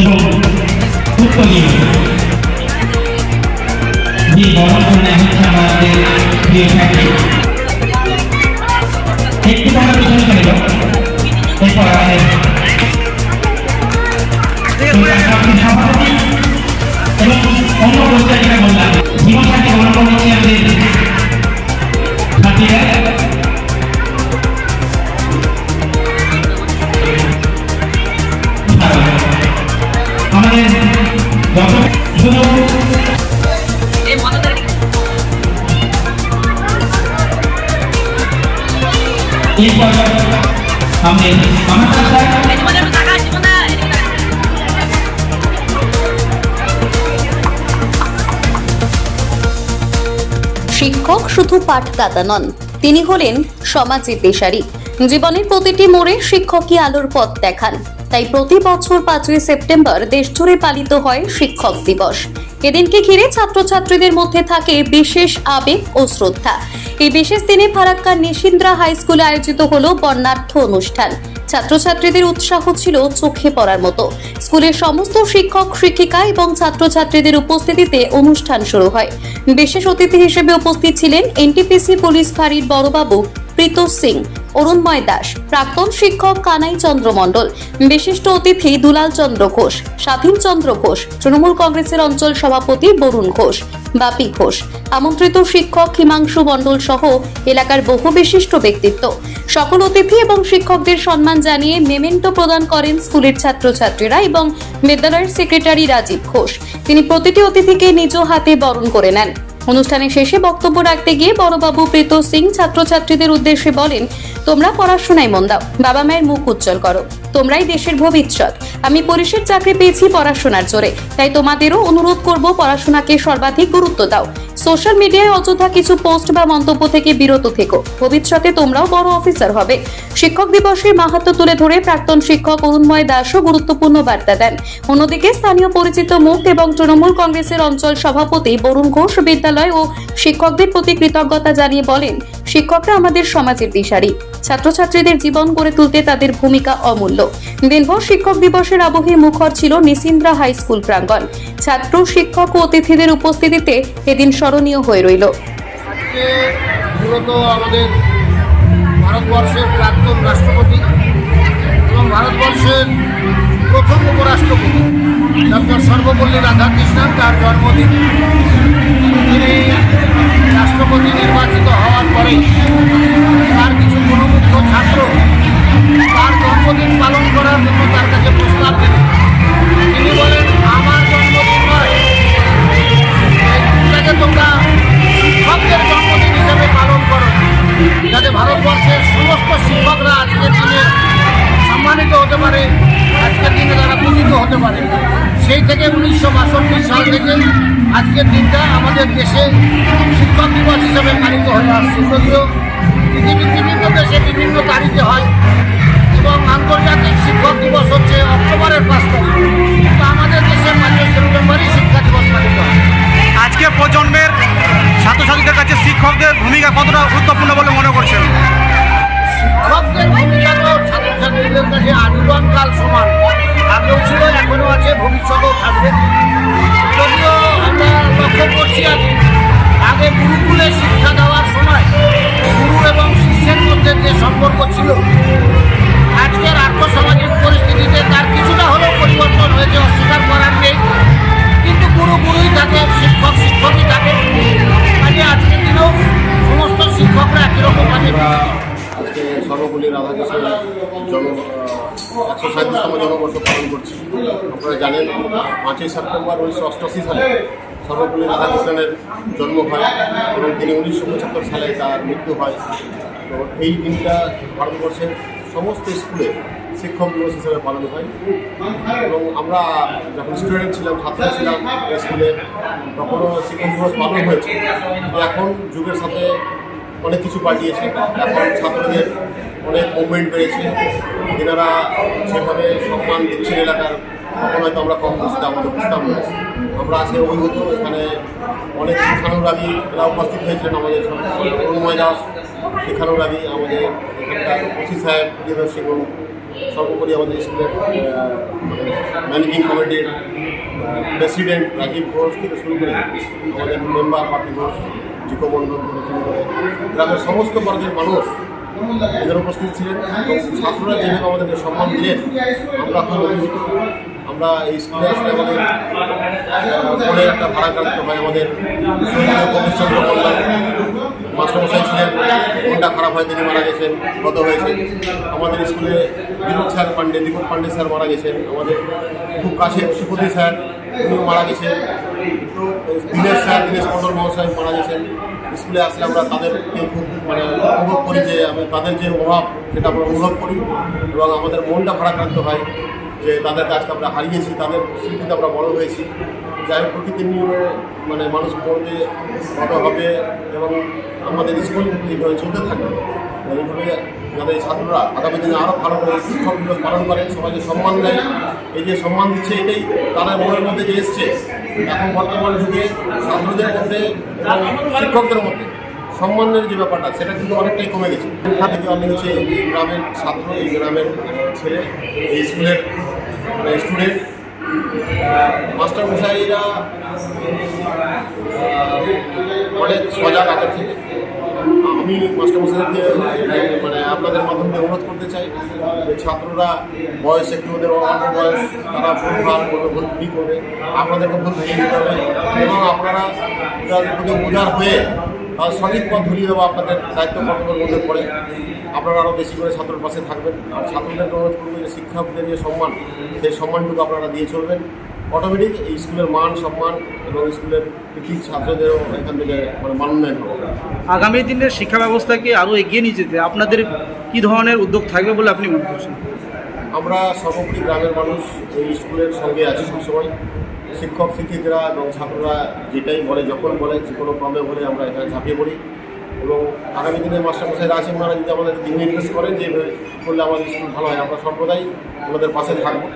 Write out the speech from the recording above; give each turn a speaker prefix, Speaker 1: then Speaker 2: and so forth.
Speaker 1: এবং উত্তরীয় যে বরণ করে হচ্ছে আমাদের প্রিয় ফ্যাক্টরি একটু আমরা পিছনে চলে যাব। এরপর আমাদের সভাপতি এবং অন্য পুরস্কার যেটা বললাম জীবন সাথী গ্রহণ করছি আমাদের সাথীরা। আমাদের এরপর আমি আমার
Speaker 2: শিক্ষক শুধু পাঠদাতা নন, তিনি হলেন সমাজের দিশারি। জীবনের প্রতিটি মোড়ে শিক্ষকই আলোর পথ দেখান। তাই প্রতি বছর 5ই সেপ্টেম্বর দেশজুড়ে পালিত হয় শিক্ষক দিবস। এদিনকে ঘিরে ছাত্রছাত্রীদের মধ্যে থাকে বিশেষ আবেগ ও শ্রদ্ধা। এই বিশেষ দিনে ফারাক্কার নিশিন্দ্রা হাই স্কুলে আয়োজিত হলো বর্ণাঢ্য অনুষ্ঠান। ছাত্রছাত্রীদের উৎসাহ ছিল চোখে পড়ার মতো। স্কুলের সমস্ত শিক্ষক শিক্ষিকা এবং ছাত্রছাত্রীদের উপস্থিতিতে অনুষ্ঠান শুরু হয়। বিশেষ অতিথি হিসেবে উপস্থিত ছিলেন এনটিপিসি পুলিশ ফাঁড়ির বড়বাবু প্রীত সিং, অরুণময় দাস, প্রাক্তন শিক্ষক কানাই চন্দ্র মণ্ডল, বিশিষ্ট অতিথি দুলাল চন্দ্র ঘোষ, স্বাধীন চন্দ্র ঘোষ, তৃণমূল কংগ্রেসের অঞ্চল সভাপতি বরুণ ঘোষ, বাপি ঘোষ, আমন্ত্রিত শিক্ষক হিমাংশু মণ্ডল সহ এলাকার বহু বিশিষ্ট ব্যক্তিত্ব। সকল অতিথি এবং শিক্ষকদের সম্মান জানিয়ে মেমেন্টো প্রদান করেন স্কুলের ছাত্রছাত্রীরা এবং বিদ্যালয়ের সেক্রেটারি রাজীব ঘোষ। তিনি প্রতিটি অতিথিকে নিজ হাতে বরণ করে নেন। অনুষ্ঠানের শেষে বক্তব্য রাখতে গিয়ে বড়বাবু প্রীত সিং ছাত্রছাত্রীদের উদ্দেশ্যে বলেন, তোমরা পড়াশোনায় মন দাও, বাবা মায়ের মুখ উজ্জ্বল করো, তোমরাই দেশের ভবিষ্যৎ। আমি পুলিশের চাকরি পেয়েছি পড়াশোনার জোরে, তাই তোমাদেরও অনুরোধ করব পড়াশোনাকে সর্বাধিক গুরুত্ব দাও। সোশ্যাল মিডিয়ায় অযথা কিছু পোস্ট বা মন্তব্য থেকে বিরত থেকো, ভবিষ্যতে তোমরাও বড় অফিসার হবে। শিক্ষক দিবসের মাহাত্ম্য তুলে ধরে প্রাক্তন শিক্ষক অরুণময় দাসও গুরুত্বপূর্ণ বার্তা দেন। অন্যদিকে স্থানীয় পরিচিত মুখ এবং তৃণমূল কংগ্রেসের অঞ্চল সভাপতি বরুণ ঘোষ বিদ্যালয় ও শিক্ষকদের প্রতি কৃতজ্ঞতা জানিয়ে বলেন, শিক্ষকরা আমাদের সমাজের দিশারি। ছাত্রছাত্রীদের জীবন গড়ে তুলতে তাদের ভূমিকা অমূল্য। দিনভর শিক্ষক দিবসের আবহে মুখর ছিল নিশিন্দ্রা হাই স্কুল প্রাঙ্গণ। ছাত্র, শিক্ষক ও অতিথিদের উপস্থিতিতে এদিন স্মরণীয় হয়ে রইল।
Speaker 3: আজকে মূলত আমাদের ভারতবর্ষের প্রাক্তন রাষ্ট্রপতি এবং ভারতবর্ষের প্রথম উপরাষ্ট্রপতি ডক্টর সর্বপল্লী রাধাকৃষ্ণন তার জন্মদিন। তিনি রাষ্ট্রপতি নির্বাচিত হওয়ার পরে তার কিছু গুণমুগ্ধ ছাত্র তার জন্মদিন পালন করার জন্য তার কাছে প্রস্তাব দিলেন। তিনি বলেন, আমার জন্মদিন নয়, এই দিনটাকে তোমরা শিক্ষকদের জন্মদিন হিসেবে পালন করো, যাতে ভারতবর্ষের সমস্ত শিক্ষকরা আজকের দিনে সম্মানিত হতে পারে, আজকের দিনে তারা পূজিত হতে পারে। সেই থেকে 1962 সাল থেকে আজকের দিনটা আমাদের দেশে শিক্ষক দিবস হিসেবে পালিত হয়ে আসছে। যদিও পৃথিবীর বিভিন্ন দেশে বিভিন্ন তারিখে হয় এবং আন্তর্জাতিক শিক্ষক দিবস হচ্ছে অক্টোবরের 5 তারিখ, কিন্তু আমাদের দেশে 5 সেপ্টেম্বরই শিক্ষা দিবস পালিত হয়।
Speaker 4: আজকে প্রজন্মের ছাত্রছাত্রীদের কাছে শিক্ষকদের ভূমিকা কতটা গুরুত্বপূর্ণ বলে মনে করছেন?
Speaker 3: শিক্ষকদের ভূমিকা তো ছাত্রছাত্রীদের কাছে আজীবনকাল সমান, আগেও ছিল, এখনও আছে, ভবিষ্যতেও থাকবে। যদিও আমরা লক্ষ্য করছি আগে গুরুকুলে শিক্ষা দেওয়ার সময় গুরু এবং শিষ্যের মধ্যে যে সম্পর্ক ছিল, আজকের আর্থসামাজিক পরিস্থিতিতে তার কিছুটা হলেও পরিবর্তন হয়েছে, অস্বীকার করার নেই। কিন্তু গুরু গুরুই থাকে, শিক্ষক শিক্ষকই থাকে। কাজে আজকের দিনেও সমস্ত শিক্ষকরা একই রকম কাজে। আজকে সর্বপল্লী রাধাকৃষ্ণের 137তম জন্মবর্ষ পালন করছি। আপনারা জানেন 5ই সেপ্টেম্বর 1988 সালে সর্বপল্লী রাধাকৃষ্ণনের জন্ম হয় এবং তিনি 1975 সালে তার মৃত্যু হয়। তো এই দিনটা ভারতবর্ষের সমস্ত স্কুলে শিক্ষক দিবস হিসেবে পালন হয় এবং আমরা যখন স্টুডেন্ট ছিলাম, ছাত্র ছিলাম স্কুলে, তখনও শিক্ষক দিবস পালন হয়েছে। এখন যুগের সাথে অনেক কিছু পাল্টিয়েছে। এখন ছাত্রদের অনেক মুভমেন্ট বেড়েছে, এনারা সেভাবে সম্মান দিচ্ছেন এলাকার, তখন হয়তো আমরা কম বুঝতাম, বুঝতাম না। আমরা আজকে অভিভূত। এখানে অনেক শিক্ষানুরাগী এরা উপস্থিত হয়েছিলেন, আমাদের অরুণময় দাস শিক্ষানুরাগী, আমাদের এখানকার ওসি সাহেব প্রিয়দর্শী সর্বোপরি আমাদের স্কুলের ম্যানেজিং কমিটির প্রেসিডেন্ট রাজীব ঘোষ থেকে শুরু করে আমাদের মেম্বার পার্টি ঘোষ জিকো মণ্ডল থেকে শুরু করে গ্রামের সমস্ত বর্গের মানুষ এদের উপস্থিত ছিলেন এবং ছাত্ররা যেভাবে আমাদেরকে সম্মান দিলেন আমরা খুব অভিভূত। আমরা এই স্কুলে আসলে আমাদের ফোনের একটা ভাড়াক্রান্ত হয় আমাদের প্রতিষ্ঠান কল্যাণ মাস্টারমশাই ছিলেন, মনটা খারাপ হয়, তিনি মারা গেছেন, গত হয়েছেন। আমাদের স্কুলে দীপক পান্ডে স্যার মারা গেছেন, আমাদের খুব কাছের সুপতি স্যার উনিও মারা গেছেন, তো দীনেশ মণ্ডল মহাশয় মারা গেছেন। স্কুলে আসলে আমরা তাদেরকে খুব অনুভব করি যে তাদের যে অভাব সেটা আমরা অনুভব করি এবং আমাদের মনটা ভারাক্রান্ত হয় যে তাদের কাজকে আমরা হারিয়েছি, তাদের স্মৃতিতে আমরা বড় হয়েছি। যাই প্রকৃতির নিয়মে মানুষ পড়বে, বড় হবে এবং আমাদের স্কুল এইভাবে চলতে থাকবে। এইভাবে যাদের ছাত্ররা আগামী দিনে আরও ভালো করে শিক্ষক দিবস পালন করে, সবাইকে সম্মান দেয়। এই যে সম্মান দিচ্ছে এটাই তাদের মনের মধ্যে যে এসছে। এখন বর্তমান যুগে ছাত্রদের মধ্যে এবং শিক্ষকদের মধ্যে সম্মানের যে ব্যাপারটা সেটা কিন্তু অনেকটাই কমে গেছে। থেকে আমি হচ্ছে এই গ্রামের ছাত্র, এই গ্রামের ছেলে, এই স্কুলের স্টুডেন্ট। মাস্টারমশাইরা অনেক সজাগ আগের থেকে। আমি মাস্টারমশাইকে আপনাদের মাধ্যমে অনুরোধ করতে চাই যে ছাত্ররা বয়স একটু ওদের অল্প বয়স, তারা ভুলভাল করবে, ভুল করবে, আপনাদেরকে ভুল ধরিয়ে দিতে হবে এবং আপনারা তাদের প্রতি উদার হয়ে সঠিক পথ ধরিয়ে দেওয়া আপনাদের দায়িত্ব কর্তব্যের মধ্যে পড়ে। আপনারা আরও বেশি করে ছাত্রের পাশে থাকবেন। আর ছাত্রদেরকে অনুরোধ করবো যে শিক্ষকদের যে সম্মান, সেই সম্মানটুকু আপনারা দিয়ে চলবেন। অটোমেটিক এই স্কুলের মান সম্মান এবং স্কুলের কৃতি ছাত্রদেরও এখান থেকে মানোন্নয়ন হবে।
Speaker 4: আগামী দিনের শিক্ষা ব্যবস্থাকে আরও এগিয়ে নিয়ে যেতে আপনাদের কী ধরনের উদ্যোগ থাকবে বলে আপনি মনে করছেন?
Speaker 3: আমরা সর্বোপরি গ্রামের মানুষ এই স্কুলের সঙ্গে আছি সবসময়। শিক্ষক শিক্ষিকারা এবং ছাত্ররা যেটাই বলে, যখন বলে, যে কোনো প্রবলেম হলে আমরা এখানে ঝাঁপিয়ে পড়ি এবং আগামী দিনে মাস্টারমশাইরা আছেন, ওনারা যদি আমাদের দিক নির্দেশ করেন যে করলে আমাদের স্কুল ভালো হয়, আমরা সর্বদাই ওনাদের পাশে থাকবো।